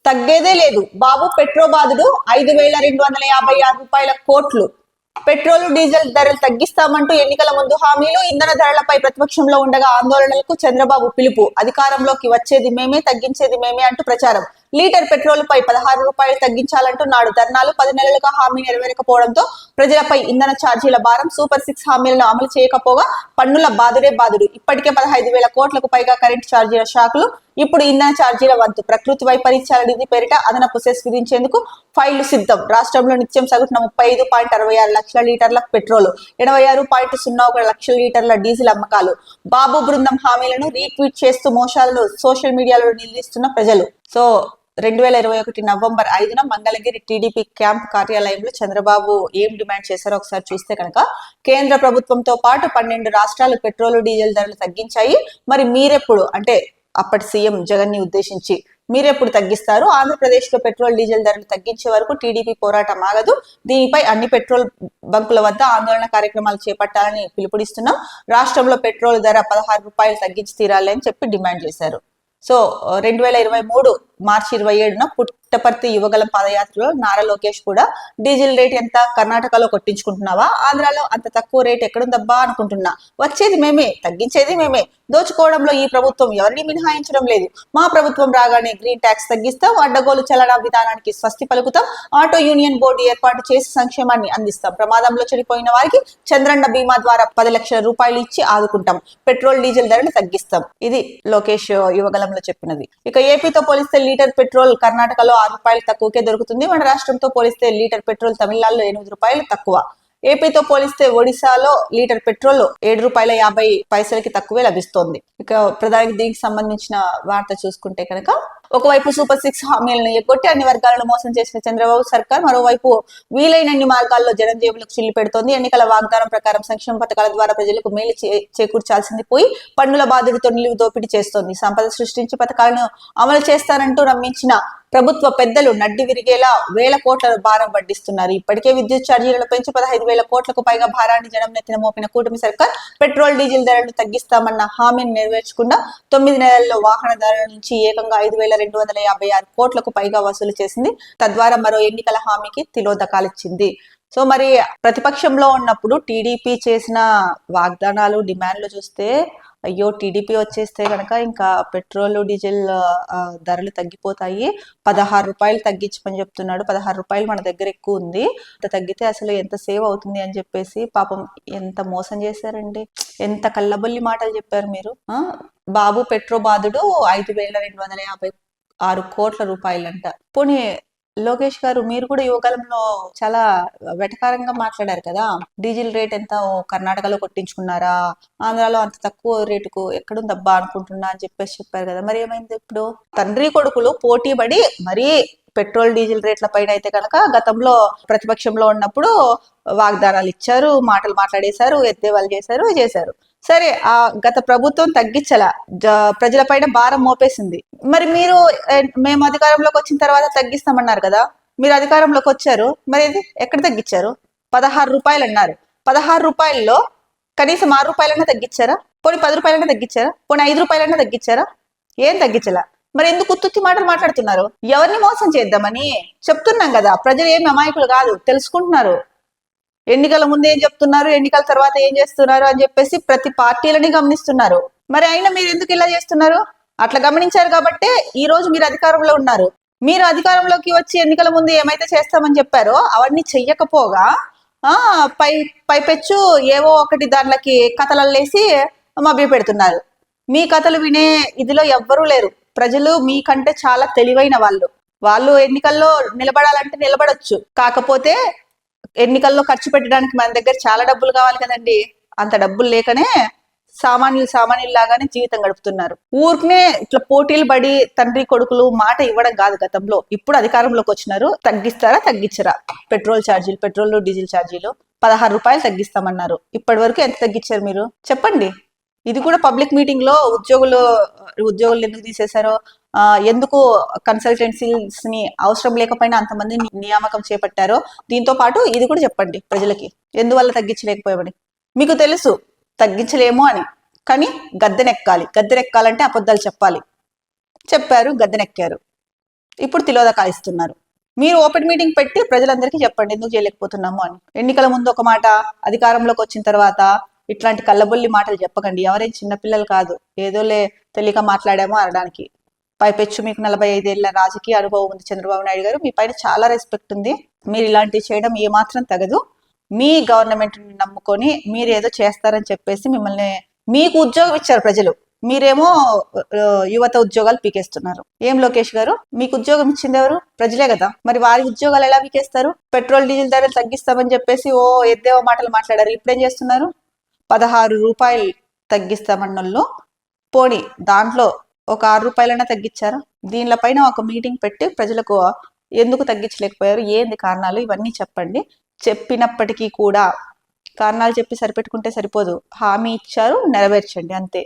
తగ్గేదే లేదు. బాబు పెట్రోబాదుడు 5,256 రూపాయల కోట్లు. పెట్రోల్ డీజిల్ ధరలు తగ్గిస్తామంటూ ఎన్నికల ముందు హామీలు, ఇంధన ధరలపై ప్రతిపక్షంలో ఉండగా ఆందోళనలకు చంద్రబాబు పిలుపు. అధికారంలోకి వచ్చేది మేమే, తగ్గించేది మేమే అంటూ ప్రచారం. లీటర్ పెట్రోల్ పై 16 రూపాయలు తగ్గించాలంటూ నాడు ధర్నాలు. 10 నెలలుగా హామీ నెరవేరకపోవడంతో ప్రజలపై ఇంధన ఛార్జీల భారం. సూపర్ 6 హామీలను అమలు చేయకపోగా పన్నుల బాదుడే బాదుడు. ఇప్పటికే 15,000 కోట్లకు పైగా కరెంటు ఛార్జీల షాకులు. ఇప్పుడు ఇంధన ఛార్జీల వంతు. ప్రకృతి వైపరీత్యాల నిధి పేరిట అదనపు సెస్ విధించేందుకు ఫైళ్లు సిద్ధం. రాష్ట్రంలో నిత్యం సగటున 35.66 లక్షల లీటర్ల పెట్రోల్, 86.01 లక్షల లీటర్ల డీజిల్ అమ్మకాలు. బాబు బృందం హామీలను రీట్వీట్ చేస్తూ మోసాలను సోషల్ మీడియాలో నిలదీస్తున్న ప్రజలు. సో 2021 నవంబర్ 5న మంగళగిరి టీడీపీ క్యాంప్ కార్యాలయంలో చంద్రబాబు ఏం డిమాండ్ చేశారో ఒకసారి చూస్తే కనుక, కేంద్ర ప్రభుత్వంతో పాటు 12 రాష్ట్రాలు పెట్రోల్ డీజిల్ ధరలు తగ్గించాయి. మరి మీరెప్పుడు, అంటే అప్పటి సీఎం జగన్ ని ఉద్దేశించి, మీరెప్పుడు తగ్గిస్తారు? ఆంధ్రప్రదేశ్ లో పెట్రోల్ డీజిల్ ధరలు తగ్గించే వరకు టీడీపీ పోరాటం ఆగదు. దీనిపై అన్ని పెట్రోల్ బంకుల వద్ద ఆందోళన కార్యక్రమాలు చేపట్టాలని పిలుపునిస్తున్నాం. రాష్ట్రంలో పెట్రోల్ ధర 16 రూపాయలు తగ్గించి తీరాలి అని చెప్పి డిమాండ్ చేశారు. సో 2023 మార్చి 27న పుట్టపర్తి యువగలం పాదయాత్రలో నారా లోకేష్ కూడా డీజిల్ రేట్ ఎంత, కర్ణాటకలో కొట్టించుకుంటున్నావా, ఆంధ్రాలో అంత తక్కువ రేట్ ఎక్కడుందబ్బా అనుకుంటున్నా, వచ్చేది మేమే, తగ్గించేది మేమే, దోచుకోవడంలో ఈ ప్రభుత్వం ఎవరిని మినహాయించడం లేదు. మా ప్రభుత్వం రాగానే గ్రీన్ ట్యాక్స్ తగ్గిస్తాం, అడ్డగోలు చలన విధానానికి స్వస్తి పలుకుతాం, ఆటో యూనియన్ బోర్డు ఏర్పాటు చేసి సంక్షేమాన్ని అందిస్తాం, ప్రమాదంలో చనిపోయిన వారికి చంద్రన్న బీమా ద్వారా 10 లక్షల రూపాయలు ఇచ్చి ఆదుకుంటాం, పెట్రోల్ డీజిల్ ధరలు తగ్గిస్తాం. ఇది లోకేష్ యువగలంలో చెప్పినది. ఇక ఏపీతో పోలిస్తే లీటర్ పెట్రోల్ కర్ణాటకలో 6 రూపాయలు తక్కువకే దొరుకుతుంది. మన రాష్ట్రంతో పోలిస్తే లీటర్ పెట్రోల్ తమిళనాడులో 8 రూపాయలు తక్కువ. ఏపీతో పోలిస్తే ఒడిశాలో లీటర్ పెట్రోల్ 7 రూపాయల 50 పైసలకి తక్కువే లభిస్తోంది. ఇక ప్రధానికి దీనికి సంబంధించిన వార్త చూసుకుంటే కనుక, ఒకవైపు సూపర్ 6 హామీలను ఎగ్గొట్టి అన్ని వర్గాలను మోసం చేసిన చంద్రబాబు సర్కార్ మరోవైపు వీలైనన్ని మార్గాల్లో జనం జేబులకు చిల్లు పెడుతోంది. ఎన్నికల వాగ్దానం ప్రకారం సంక్షేమ పథకాల ద్వారా ప్రజలకు మేలు చేకూర్చాల్సింది పోయి పన్నుల బాధుడితో నిలువు దోపిడీ చేస్తోంది. సంపద సృష్టించి పథకాలను అమలు చేస్తానంటూ నమ్మించిన ప్రభుత్వ పెద్దలు నడ్డి విరిగేలా వేల కోట్ల భారం వడ్డిస్తున్నారు. ఇప్పటికే విద్యుత్ ఛార్జీలను పెంచి 15,000 కోట్లకు పైగా భారాన్ని జనం నెత్తిన మోపిన కూటమి సర్కార్ పెట్రోల్ డీజిల్ ధరలను తగ్గిస్తామన్న హామీని నెరవేర్చకుండా 9 నెలల్లో వాహన ధరల నుంచి ఏకంగా 5,256 కోట్లకు పైగా వసూలు చేసింది. తద్వారా మరో ఎన్నికల హామీకి తిలోదకాలిచ్చింది. సో మరి ప్రతిపక్షంలో ఉన్నప్పుడు టీడీపీ చేసిన వాగ్దానాలు, డిమాండ్లు చూస్తే, అయ్యో టీడీపీ వచ్చేస్తే కనుక ఇంకా పెట్రోల్ డీజిల్ ధరలు తగ్గిపోతాయి, 16 రూపాయలు తగ్గించమని చెప్తున్నాడు. 16 రూపాయలు మన దగ్గర ఎక్కువ ఉంది, అంత తగ్గితే అసలు ఎంత సేవ్ అవుతుంది అని చెప్పేసి పాపం ఎంత మోసం చేశారండి, ఎంత కళ్ళబొల్లి మాటలు చెప్పారు మీరు. బాబు పెట్రోబాదుడు 5,256 కోట్ల రూపాయలంట. పోనీ లోకేష్ గారు, మీరు కూడా యువకాలంలో చాలా వెటకారంగా మాట్లాడారు కదా, డీజిల్ రేట్ ఎంత, కర్ణాటకలో కొట్టించుకున్నారా, ఆంధ్రాలో అంత తక్కువ రేటుకు ఎక్కడుందబ్బా అనుకుంటున్నా అని చెప్పేసి చెప్పారు కదా. మరి ఏమైంది? ఇప్పుడు తండ్రి కొడుకులు పోటీ పడి మరీ పెట్రోల్ డీజిల్ రేట్ల పైన అయితే కనుక గతంలో ప్రతిపక్షంలో ఉన్నప్పుడు వాగ్దానాలు ఇచ్చారు, మాటలు మాట్లాడేశారు, ఎద్దేవాళ్ళు చేశారు. సరే, ఆ గత ప్రభుత్వం తగ్గించలా, ప్రజల పైన భారం మోపేసింది. మరి మీరు మేము అధికారంలోకి వచ్చిన తర్వాత తగ్గిస్తామన్నారు కదా, మీరు అధికారంలోకి వచ్చారు, మరి ఇది ఎక్కడ తగ్గించారు? 16 రూపాయలు అన్నారు. 16 రూపాయల్లో కనీసం 6 రూపాయలన్నా తగ్గించారా? పోనీ 10 రూపాయలన్నా తగ్గించారా? పోనీ 5 రూపాయలన్నా తగ్గించారా? ఏం తగ్గించలా. మరి ఎందుకు ఉత్తుత్తి మాటలు మాట్లాడుతున్నారు? ఎవరిని మోసం చేద్దామని చెప్తున్నాం కదా. ప్రజలు ఏమి అమాయకులు కాదు, తెలుసుకుంటున్నారు. ఎన్నికల ముందు ఏం చెప్తున్నారు, ఎన్నికల తర్వాత ఏం చేస్తున్నారు అని చెప్పేసి ప్రతి పార్టీలని గమనిస్తున్నారు. మరి అయినా మీరు ఎందుకు ఇలా చేస్తున్నారు? అట్లా గమనించారు కాబట్టే ఈ రోజు మీరు అధికారంలో ఉన్నారు. మీరు అధికారంలోకి వచ్చి ఎన్నికల ముందు ఏమైతే చేస్తామని చెప్పారో అవన్నీ చెయ్యకపోగా పైపెచ్చు ఏవో ఒకటి దాంట్లోకి కథలల్లేసి మభ్య పెడుతున్నారు. మీ కథలు వినే ఇదిలో ఎవ్వరూ లేరు. ప్రజలు మీకంటే చాలా తెలివైన వాళ్ళు ఎన్నికల్లో నిలబడాలంటే నిలబడొచ్చు, కాకపోతే ఎన్నికల్లో ఖర్చు పెట్టడానికి మన దగ్గర చాలా డబ్బులు కావాలి కదండి. అంత డబ్బులు లేకనే సామాన్యులాగానే జీవితం గడుపుతున్నారు. ఊరికనే ఇట్లా పోటీలు పడి తండ్రి కొడుకులు మాట ఇవ్వడం కాదు గతంలో. ఇప్పుడు అధికారంలోకి వచ్చినారు, తగ్గిస్తారా తగ్గించరా? పెట్రోల్ డీజిల్ ఛార్జీలు 16 రూపాయలు తగ్గిస్తామన్నారు. ఇప్పటి వరకు ఎంత తగ్గించారు మీరు చెప్పండి. ఇది కూడా పబ్లిక్ మీటింగ్ లో ఉద్యోగులు ఎందుకు తీసేశారో, ఎందుకు కన్సల్టెన్సీస్ ని అవసరం లేకపోయినా అంతమంది నియామకం చేపట్టారో, దీంతో పాటు ఇది కూడా చెప్పండి ప్రజలకి, ఎందువల్ల తగ్గించలేకపోయామని. మీకు తెలుసు తగ్గించలేము అని, కానీ గద్దెనెక్కాలంటే అబద్ధాలు చెప్పాలి. చెప్పారు, గద్దెనెక్కారు. ఇప్పుడు తిలోదకాలు ఇస్తున్నారు. మీరు ఓపెన్ మీటింగ్ పెట్టి ప్రజలందరికీ చెప్పండి ఎందుకు చేయలేకపోతున్నాము అని. ఎన్నికల ముందు ఒక మాట, అధికారంలోకి వచ్చిన తర్వాత ఇట్లాంటి కళ్ళబొల్లి మాటలు చెప్పకండి. ఎవరైనా చిన్నపిల్లలు కాదు, ఏదోలే తెలియక మాట్లాడామో అనడానికి. పైపెచ్చు మీకు 45 ఏళ్ల రాజకీయ అనుభవం ఉంది చంద్రబాబు నాయుడు గారు, మీ పైన చాలా రెస్పెక్ట్ ఉంది. మీరు ఇలాంటివి చేయడం ఏమాత్రం తగదు. మీ గవర్నమెంట్ నమ్ముకొని మీరు ఏదో చేస్తారని చెప్పేసి మిమ్మల్ని, మీకు ఉద్యోగం ఇచ్చారు ప్రజలు, మీరేమో యువత ఉద్యోగాలు పీకేస్తున్నారు. ఏం లోకేష్ గారు, మీకు ఉద్యోగం ఇచ్చింది ఎవరు? ప్రజలే కదా. మరి వారి ఉద్యోగాలు ఎలా పీకేస్తారు? పెట్రోల్ డీజిల్ ధరలు తగ్గిస్తామని చెప్పేసి ఓ ఎద్దేవో మాటలు మాట్లాడారు. ఇప్పుడేం చేస్తున్నారు? 16 రూపాయలు తగ్గిస్తామన్నోళ్ళు పోనీ దాంట్లో ఒక 6 రూపాయలైనా తగ్గించారా? దీనిపైన ఒక మీటింగ్ పెట్టి ప్రజలకు ఎందుకు తగ్గించలేకపోయారు, ఏంది కారణాలు, ఇవన్నీ చెప్పండి. చెప్పినప్పటికీ కూడా కారణాలు చెప్పి సరిపెట్టుకుంటే సరిపోదు. హామీ ఇచ్చారు, నెరవేర్చండి అంతే.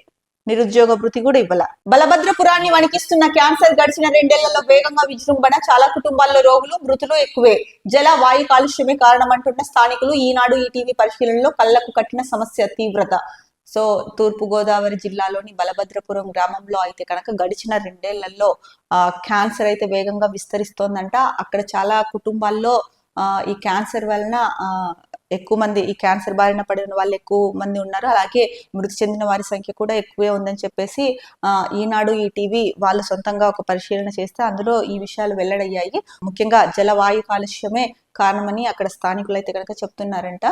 నిరుద్యోగ భృతి కూడా ఇవ్వాల. బలభద్రపురాన్ని వణికిస్తున్న క్యాన్సర్ గడిచిన 2 ఏళ్లలో వేగంగా విజృంభణ. చాలా కుటుంబాల్లో రోగులు, మృతులు ఎక్కువే. జల వాయు కాలుష్యమే కారణమంటున్న స్థానికులు. ఈనాడు ఈటీవీ పరిశీలనలో కళ్లకు కట్టిన సమస్య తీవ్రత. సో తూర్పుగోదావరి జిల్లాలోని బలభద్రపురం గ్రామంలో అయితే కనుక గడిచిన 2 ఏళ్లలో క్యాన్సర్ అయితే వేగంగా విస్తరిస్తోందంట. అక్కడ చాలా కుటుంబాల్లో ఈ క్యాన్సర్ వలన ఎక్కువ మంది, ఈ క్యాన్సర్ బారిన పడిన వాళ్ళు ఎక్కువ మంది ఉన్నారు. అలాగే మృతి చెందిన వారి సంఖ్య కూడా ఎక్కువే ఉందని చెప్పేసి ఈనాడు ఈటీవీ వాళ్ళు సొంతంగా ఒక పరిశీలన చేస్తే అందులో ఈ విషయాలు వెల్లడయ్యాయి. ముఖ్యంగా జలవాయు కాలుష్యమే కారణమని అక్కడ స్థానికులు అయితే కనుక చెప్తున్నారంట.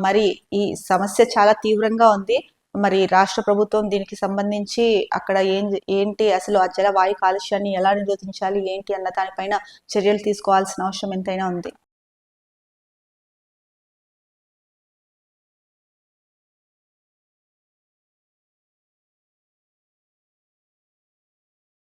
మరి ఈ సమస్య చాలా తీవ్రంగా ఉంది. మరి రాష్ట్ర ప్రభుత్వం దీనికి సంబంధించి అక్కడ ఏంటి అసలు ఆ జల వాయు కాలుష్యాన్ని ఎలా నిరోధించాలి ఏంటి అన్న దానిపైన చర్యలు తీసుకోవాల్సిన అవసరం ఎంతైనా ఉంది.